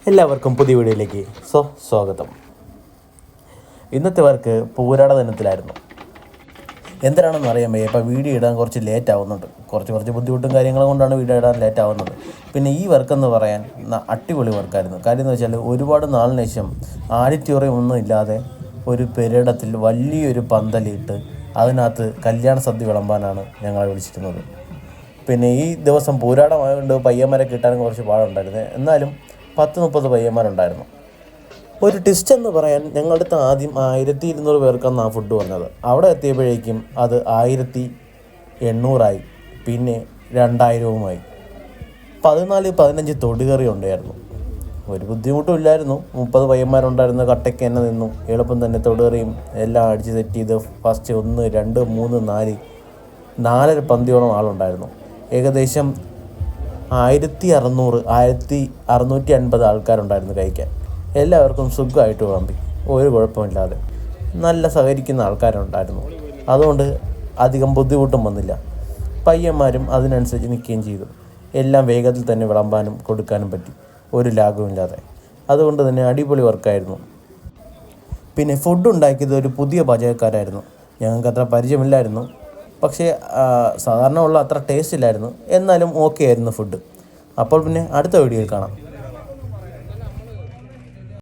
എല്ലാവർക്കും പുതിയ വീഡിയോയിലേക്ക് സ്വാഗതം. ഇന്നത്തെ വർക്ക് പൂരാട ദിനത്തിലായിരുന്നു. എന്തിനാണെന്ന് അറിയാൻ വയ്യ. ഇപ്പോൾ വീഡിയോ ഇടാൻ കുറച്ച് ലേറ്റ് ആവുന്നുണ്ട്. കുറച്ച് ബുദ്ധിമുട്ടും കാര്യങ്ങളും കൊണ്ടാണ് വീഡിയോ ഇടാൻ ലേറ്റ് ആവുന്നത്. പിന്നെ ഈ വർക്കെന്ന് പറയാൻ അടിപൊളി വർക്കായിരുന്നു. കാര്യം എന്ന് വെച്ചാൽ ഒരുപാട് നാളിന് ശേഷം ആഡിറ്റോറിയം ഒന്നും ഇല്ലാതെ ഒരു പെരേടത്തിൽ വലിയൊരു പന്തലിട്ട് അതിനകത്ത് കല്യാണ സദ്യ വിളമ്പാനാണ് ഞങ്ങളെ വിളിച്ചിരുന്നത്. പിന്നെ ഈ ദിവസം പൂരാടമായതുകൊണ്ട് പയ്യന്മാരെ കിട്ടാനും കുറച്ച് പാടുണ്ടായിരുന്നു. എന്നാലും 10-30 പയ്യന്മാരുണ്ടായിരുന്നു. ഒരു ടിസ്റ്റ് എന്ന് പറയാൻ ഞങ്ങളുടെ അടുത്ത് ആദ്യം 1200 പേർക്കാണ് ആ ഫുഡ് വന്നത്. അവിടെ എത്തിയപ്പോഴേക്കും അത് 1800 പിന്നെ 2000 14-15 തൊടുകറി ഉണ്ടായിരുന്നു. ഒരു ബുദ്ധിമുട്ടും ഇല്ലായിരുന്നു. 30 പയ്യന്മാരുണ്ടായിരുന്നു. കട്ടയ്ക്ക് തന്നെ നിന്നു. എളുപ്പം തന്നെ തൊടുകറിയും എല്ലാം അടിച്ച് സെറ്റ് ചെയ്ത് ഫസ്റ്റ് 1, 2, 3, 4 4 പന്തിയോളം ആളുണ്ടായിരുന്നു. ഏകദേശം 1600-1650 ആൾക്കാരുണ്ടായിരുന്നു കഴിക്കാൻ. എല്ലാവർക്കും സുഖമായിട്ട് വിളമ്പി, ഒരു കുഴപ്പമില്ലാതെ നല്ല സഹകരിക്കുന്ന ആൾക്കാരുണ്ടായിരുന്നു. അതുകൊണ്ട് അധികം ബുദ്ധിമുട്ടും വന്നില്ല. പയ്യന്മാരും അതിനനുസരിച്ച് നിൽക്കുകയും ചെയ്തു. എല്ലാം വേഗത്തിൽ തന്നെ വിളമ്പാനും കൊടുക്കാനും പറ്റി, ഒരു ലാഘവുമില്ലാതെ. അതുകൊണ്ട് തന്നെ അടിപൊളി വർക്കായിരുന്നു. പിന്നെ ഫുഡ് ഉണ്ടാക്കിയത് ഒരു പുതിയ പാചകക്കാരായിരുന്നു. ഞങ്ങൾക്ക് അത്ര പരിചയമില്ലായിരുന്നു. പക്ഷേ സാധാരണ ഉള്ള അത്ര ടേസ്റ്റ് ഇല്ലായിരുന്നു. എന്നാലും ഓക്കെ ആയിരുന്നു ഫുഡ്. അപ്പോൾ പിന്നെ അടുത്ത വീഡിയോയിൽ കാണാം.